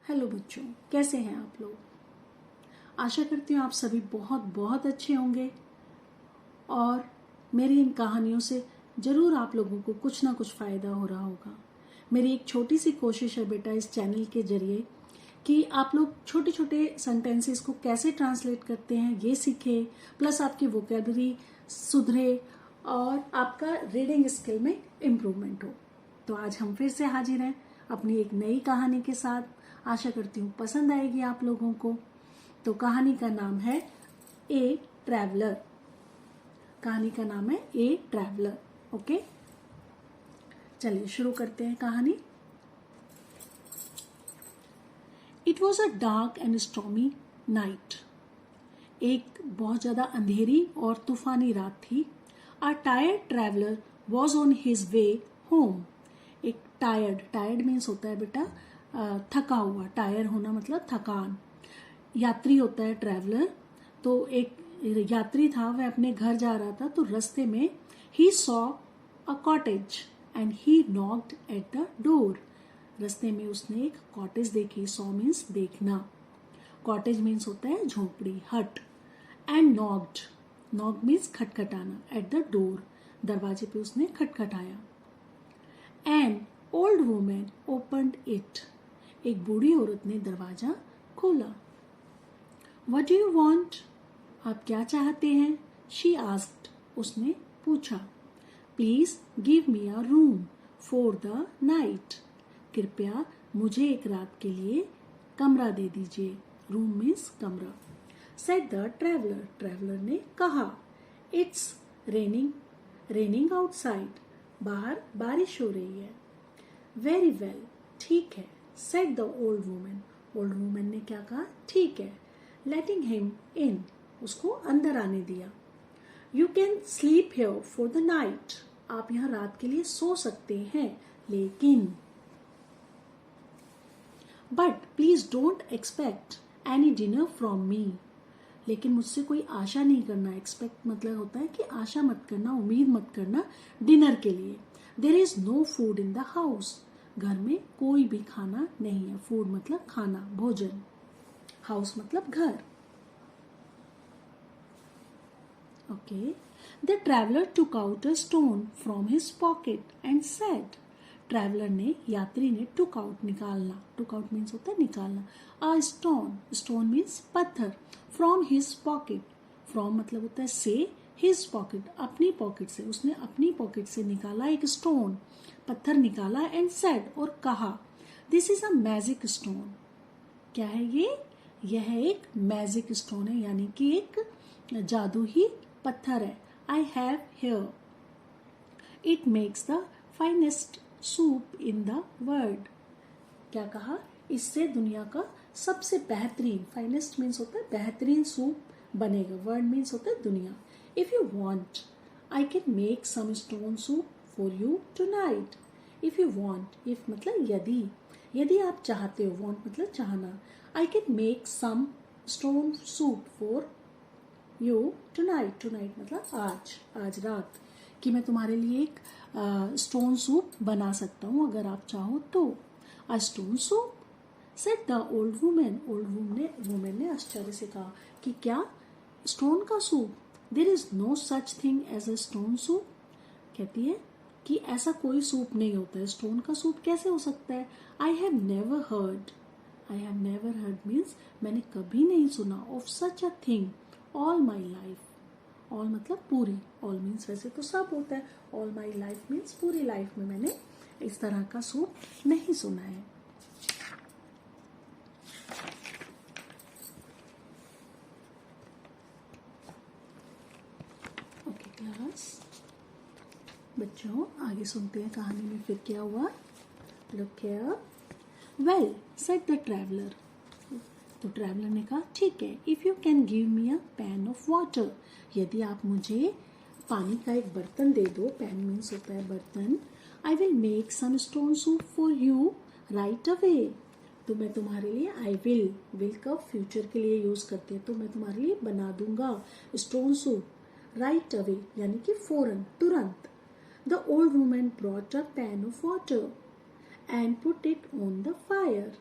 Hello बच्चों, कैसे हैं आप लोग। आशा करती हूँ आप सभी बहुत बहुत अच्छे होंगे और मेरी इन कहानियों से ज़रूर आप लोगों को कुछ ना कुछ फ़ायदा हो रहा होगा। मेरी एक छोटी सी कोशिश है बेटा इस चैनल के जरिए कि आप लोग छोटे छोटे सेंटेंसेस को कैसे ट्रांसलेट करते हैं ये सीखें, प्लस आपकी वोकेबलरी सुधरे और आपका रीडिंग स्किल में इम्प्रूवमेंट हो। तो आज हम फिर से हाजिर हैं अपनी एक नई कहानी के साथ। आशा करती हूँ पसंद आएगी आप लोगों को। तो कहानी का नाम है ए ट्रैवलर। कहानी का नाम है ए ट्रैवलर। ओके, चलिए शुरू करते हैं कहानी। It was a dark and stormy night. एक बहुत ज्यादा अंधेरी और तूफानी रात थी। A tired traveller was on his way home. एक टायर्ड मीन्स होता है बेटा थका हुआ। टायर होना मतलब थकान। यात्री होता है ट्रैवलर। तो एक यात्री था, वह अपने घर जा रहा था तो रास्ते में ही saw a cottage and he knocked at the door. रास्ते में उसने एक कॉटेज देखी। सॉ मीन्स देखना, कॉटेज मीन्स होता है झोपड़ी, हट। एंड नॉक्ड मीन्स खटखटाना। एट द डोर, दरवाजे पे उसने खटखटाया। An old women opened it. एक बूढ़ी औरत ने दरवाजा खोला। What do you want? आप क्या चाहते हैं? She asked. उसने पूछा। Please give me a room for the night. कृपया मुझे एक रात के लिए कमरा दे दीजिए। Room means कमरा। Said the traveler. Traveler ने कहा। It's raining outside. बाहर बारिश हो रही है। Very well. ठीक है। Said the old woman. Old woman ने क्या कहा? ठीक है। Letting him in. उसको अंदर आने दिया। You can sleep here for the night. आप यहाँ रात के लिए सो सकते हैं, लेकिन But please don't expect any dinner from me. लेकिन मुझसे कोई आशा नहीं करना। एक्सपेक्ट मतलब होता है कि आशा मत करना, उम्मीद मत करना डिनर के लिए। There is no food in the house. घर में कोई भी खाना नहीं है। फूड मतलब खाना, भोजन। हाउस मतलब घर। Okay. The traveller took out a stone from his pocket and said. Traveller ने, यात्री ने, टुक आउट निकालना। टुक आउट मीन्स होता है निकालना। अ स्टोन मीन्स पत्थर। फ्रॉम हिज पॉकेट, फ्रॉम मतलब होता है से, हिज पॉकेट अपनी पॉकेट से। उसने अपनी पॉकेट से निकाला एक स्टोन, पत्थर निकाला। एंड सेड और कहा, this is a magic stone. क्या है ये? यह एक मैजिक स्टोन है, यानी कि एक जादू ही पत्थर है। I have here, it makes the finest soup in the world. क्या कहा? इससे दुनिया का सबसे बेहतरीन, फाइनेस्ट मीन्स होता है बेहतरीन सूप बनेगा। वर्ल्ड मीन्स होता है दुनिया। If you want I can make some stone soup for you tonight. If you want, if मतलब यदि, यदि आप चाहते हो, वॉन्ट मतलब चाहना। I can make some stone soup for you tonight. Tonight मतलब आज, आज रात, कि मैं तुम्हारे लिए एक स्टोन सूप बना सकता हूँ अगर आप चाहो तो। A stone soup, said the old woman. Old woman ने आश्चर्य से कहा कि क्या स्टोन का soup? There is no such thing as a stone soup. कहती है कि ऐसा कोई सूप नहीं होता है। स्टोन का सूप कैसे हो सकता है? I have never heard. I have never heard means मैंने कभी नहीं सुना। Of such a thing all my life. All मतलब पूरी। ऑल मीन्स वैसे तो सब होता है। ऑल माई लाइफ मीन्स पूरी लाइफ में मैंने इस तरह का सूप नहीं सुना है। ओके क्लास, बच्चों आगे सुनते हैं कहानी में फिर क्या हुआ। Look here. Well said the traveller. तो ट्रैवलर ने कहा ठीक है। If you can give me a pan of water. यदि आप मुझे पानी का एक बर्तन दे दो। पैन मीन्स होता है बर्तन। I will make some stone soup for you right away. तो मैं तुम्हारे लिए, आई विल का फ्यूचर के लिए यूज करते हैं, तो मैं तुम्हारे लिए बना दूंगा स्टोन सूप राइट अवे, यानी कि फौरन, तुरंत। The old woman brought a pan of water and put it on the fire.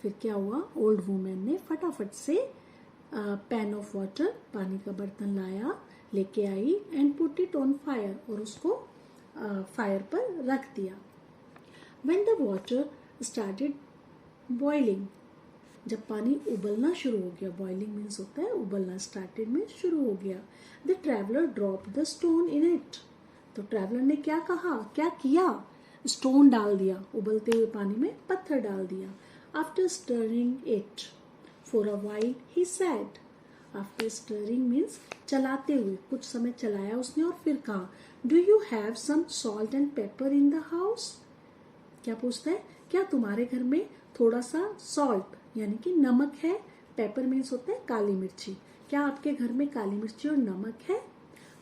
फिर क्या हुआ, ओल्ड वुमेन ने फटाफट से पैन ऑफ वाटर, पानी का बर्तन लाया, लेके आई and put it on fire, और उसको फायर पर रख दिया. When the water started boiling, जब पानी उबलना शुरू हो गया, बॉइलिंग मीन्स होता है उबलना, स्टार्टेड में शुरू हो गया. The traveller drop the stone in it. तो ट्रैवलर ने क्या कहा, क्या किया, स्टोन डाल दिया, उबलते हुए पानी में पत्थर डाल दिया. After stirring it for a while he said. After stirring means चलाते हुए, कुछ समय चलाया उसने और फिर कहा, do you have some salt and pepper in the house. क्या पूछता है, क्या तुम्हारे घर में थोड़ा सा सॉल्ट यानी कि नमक है, पेपर मीन्स होता है काली मिर्ची, क्या आपके घर में काली मिर्ची और नमक है.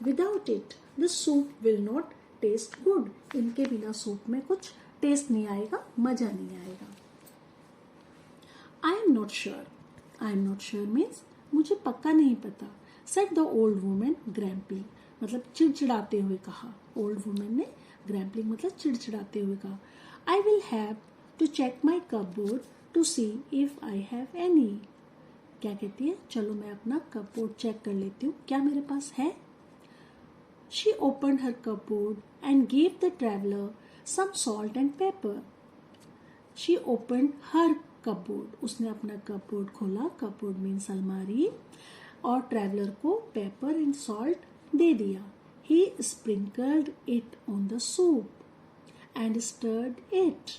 Without it the soup will not taste good. इनके बिना सूप में कुछ टेस्ट नहीं आएगा, मजा नहीं आएगा. I am not sure. I am not sure means मुझे पक्का नहीं पता. सेड द ओल्ड वुमेन ग्रैम्पलिंग, मतलब चिड़चिड़ाते हुए कहा. ओल्ड वुमेन ने ग्रैम्पलिंग मतलब चिड़चिड़ाते हुए कहा. I will have to check my cupboard to see if I have any. क्या कहती है, चलो मैं अपना कपबोर्ड चेक कर लेती हूँ, क्या मेरे पास है. She opened her cupboard and gave the traveller some salt and pepper. She opened her cupboard, उसने अपना कपबोर्ड खोला, कपबोर्ड मीन्स अलमारी, और ट्रैवलर को पेपर एंड सॉल्ट दे दिया. He sprinkled it on the soup and stirred it.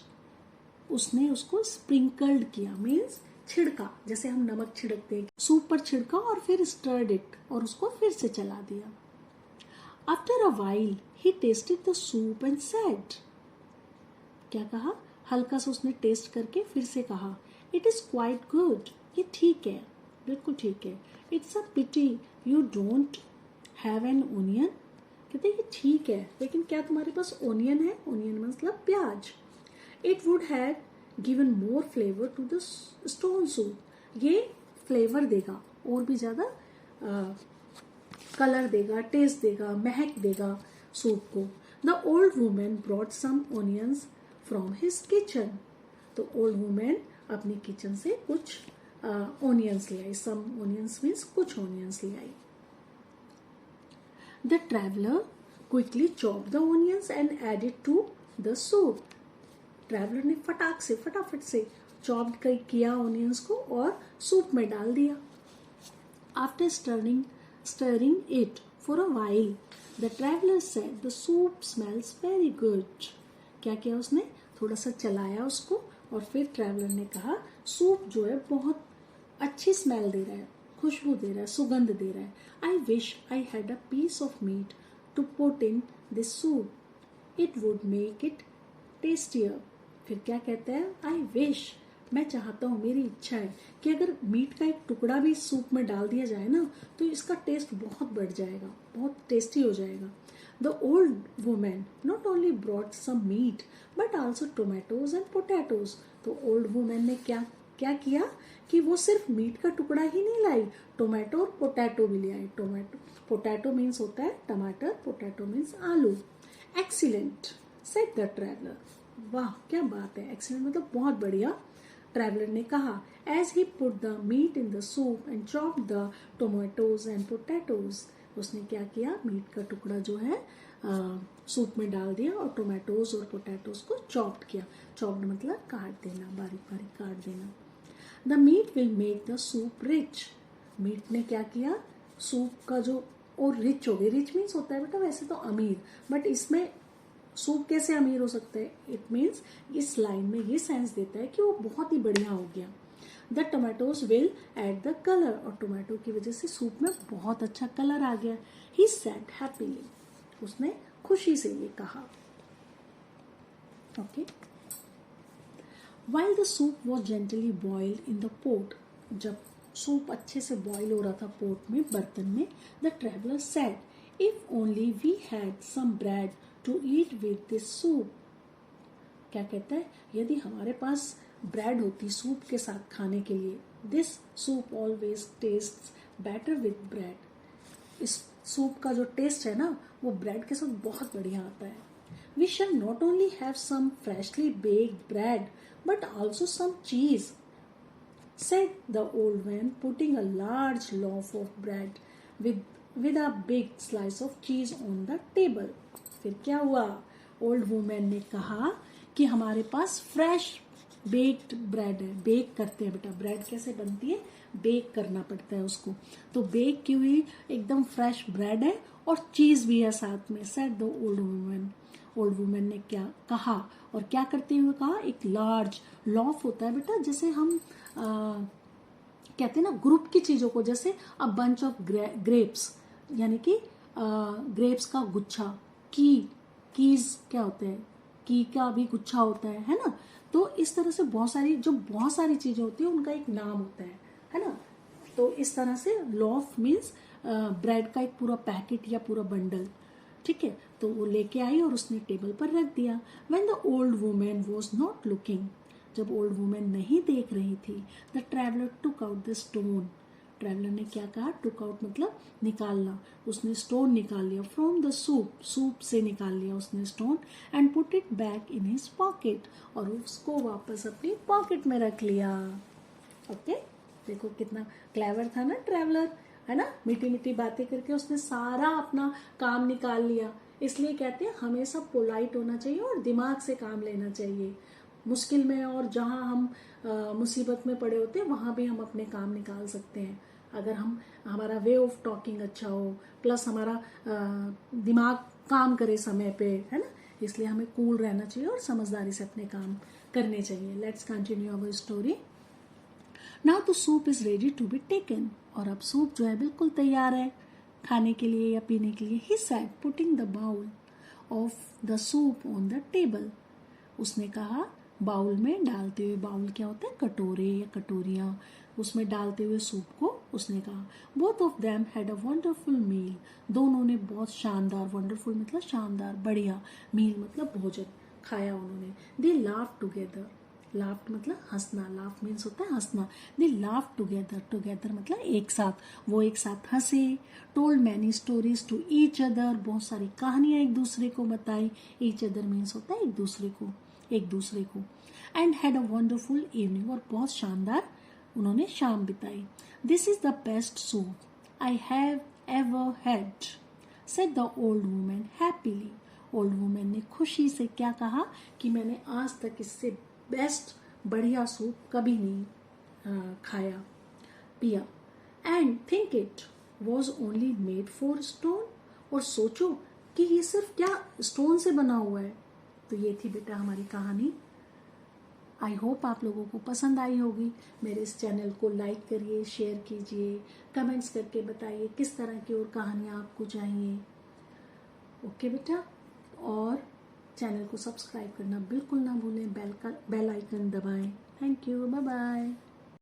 उसने उसको स्प्रिंकल्ड किया मीन्स छिड़का, जैसे हम नमक छिड़कते हैं, सूप पर छिड़का और फिर स्टर्ड इट, और उसको फिर से चला दिया. After a while he tested the soup and said. क्या कहा, हल्का सा उसने टेस्ट करके फिर से कहा, इट इज क्वाइट गुड. ये ठीक है, बिल्कुल ठीक है. It's a pity you don't have an onion. कहते ये ठीक है, लेकिन क्या तुम्हारे पास ओनियन है. ओनियन मतलब प्याज. It would have given more flavour to the stone soup. ये फ्लेवर देगा, और भी ज्यादा कलर देगा, टेस्ट देगा, महक देगा सूप को. The old women brought some onions from his kitchen. तो ओल्ड वुमेन अपनी किचन से कुछ ओनियंस ले आई. सम ओनियंस मीन्स कुछ ओनियंस ले आई. The traveller quickly chop the onions and added to the soup. Traveller ने फटाफट से चॉप किया ओनियंस को और सूप में डाल दिया. After stirring it for a while the traveller said the soup smells very good. क्या किया उसने, थोड़ा सा चलाया उसको, और फिर ट्रैवलर ने कहा सूप जो है बहुत अच्छी स्मेल दे रहा है, खुशबू दे रहा है, सुगंध दे रहा है. I wish I had a piece of meat to put in this soup, it would make it tastier. फिर क्या कहता है, आई विश, मैं चाहता हूँ, मेरी इच्छा है कि अगर मीट का एक टुकड़ा भी सूप में डाल दिया जाए ना, तो इसका टेस्ट बहुत बढ़ जाएगा, बहुत टेस्टी हो जाएगा. The old woman not only brought some meat but also tomatoes and potatoes. तो old woman ने क्या किया कि वो सिर्फ मीट का टुकड़ा ही नहीं लाई, टोमेटो और पोटैटो भी ले आई. पोटैटो मीन्स होता है टमाटर, पोटैटो मीन्स आलू. Excellent said the traveller. वाह क्या बात है, एक्सीलेंट मतलब बहुत बढ़िया. ट्रैवलर ने कहा as he put the meat in the soup and chop the tomatoes and potatoes. उसने क्या किया, मीट का टुकड़ा जो है सूप में डाल दिया और टोमेटोज और पोटैटोज को चॉप्ड किया. चॉप्ड मतलब काट देना, बारीक बारीक काट देना. The meat will make the soup rich. Meat ने क्या किया, सूप का जो और रिच हो गया. रिच मीन्स होता है बेटा वैसे तो अमीर, बट इसमें सूप कैसे अमीर हो सकता है. इट मीन्स इस लाइन में ये सेंस देता है कि वो बहुत ही बढ़िया हो गया. The tomatoes will add the colour. और टोमेटो की वजह से सूप में बहुत अच्छा कलर आ गया. He said happily. उसने खुशी से ये कहा. Okay. While the soup was gently boiled in the pot. जब सूप अच्छे से बॉईल हो रहा था पोट में, बर्तन में, the traveller said if only we had some bread to eat with this soup. क्या कहता है, यदि हमारे पास ब्रेड होती सूप के साथ खाने के लिए. This soup always taste better with bread. इस सूप का जो टेस्ट है ना, वो ब्रेड के साथ बहुत बढ़िया आता है. We shall not only have some freshly baked bread but also some cheese. said the old man, putting a large loaf of bread with a big slice of cheese on the table. फिर क्या हुआ? Old woman ने कहा कि हमारे पास fresh baked bread है. Bake करते हैं बेटा, ब्रेड कैसे बनती है? बेक करना पड़ता है उसको. तो बेक की हुई एकदम फ्रेश ब्रेड है और चीज भी है साथ में. Said the old woman. Old woman ने क्या कहा और क्या करते हुए कहा? एक लार्ज लॉफ होता है बेटा, जैसे हम कहते हैं ना ग्रुप की चीजों को, जैसे अ बंच ऑफ ग्रेप्स, यानी कि ग्रेप्स का गुच्छा. कीज क्या होते हैं? की का भी गुच्छा होता है ना. तो इस तरह से बहुत सारी चीजें होती है, उनका एक नाम होता है ना. तो इस तरह से लॉफ मीन्स ब्रेड का एक पूरा पैकेट या पूरा बंडल. ठीक है, तो वो लेके आई और उसने टेबल पर रख दिया. When the old women was not looking, जब ओल्ड वुमेन नहीं देख रही थी, the traveller took out the stone. Traveller ने क्या कहा? टुक आउट मतलब निकालना. उसने स्टोन निकाल लिया. फ्रॉम द सूप से निकाल लिया उसने stone. And put it back in his pocket, और उसको वापस अपनी पॉकेट में रख लिया. ओके, देखो कितना क्लेवर था ना ट्रैवलर, है ना. मीठी मीठी बातें करके उसने सारा अपना काम निकाल लिया. इसलिए कहते हैं हमेशा पोलाइट होना चाहिए और दिमाग से काम लेना चाहिए. मुश्किल में और जहां हम मुसीबत में पड़े होते हैं वहां भी हम अपने काम निकाल सकते हैं, अगर हमारा वे ऑफ टॉकिंग अच्छा हो, प्लस हमारा दिमाग काम करे समय पे, है ना. इसलिए हमें कूल रहना चाहिए और समझदारी से अपने काम करने चाहिए. Let's continue our story. Now the soup is ready to be taken. और अब सूप जो है बिल्कुल तैयार है खाने के लिए या पीने के लिए. He said, putting the bowl of the soup on the table. उसने कहा बाउल में डालते हुए, बाउल क्या होता है? कटोरे या कटोरियाँ. उसमें डालते हुए सूप को उसने कहा. Both of them had a wonderful meal. दोनों ने बहुत शानदार, वंडरफुल मतलब शानदार, बढ़िया, मील मतलब भोजन खाया उन्होंने. They laugh together. लाफ्ट मतलब हंसना. लाफ मीन्स होता है हंसना. They laugh together. टुगेदर मतलब एक साथ. वो एक साथ हंसे. Told many stories to each other. बहुत सारी कहानियां एक दूसरे को बताई. ईच अदर मीन्स होता है एक दूसरे को. And had a wonderful evening. और बहुत शानदार उन्होंने शाम बिताई. This is the best soup I have ever had, said the old women happily. Old woman ने खुशी से क्या कहा कि मैंने आज तक इससे बेस्ट, बढ़िया सूप कभी नहीं खाया पिया. And think it was only made for stone. और सोचो कि ये सिर्फ क्या स्टोन से बना हुआ है. तो ये थी बेटा हमारी कहानी. आई होप आप लोगों को पसंद आई होगी. मेरे इस चैनल को लाइक करिए, शेयर कीजिए, कमेंट्स करके बताइए किस तरह की और कहानियाँ आपको चाहिए. ओके बेटा, और चैनल को सब्सक्राइब करना बिल्कुल ना भूलें. बेल आइकन दबाएं. Thank you. Bye bye.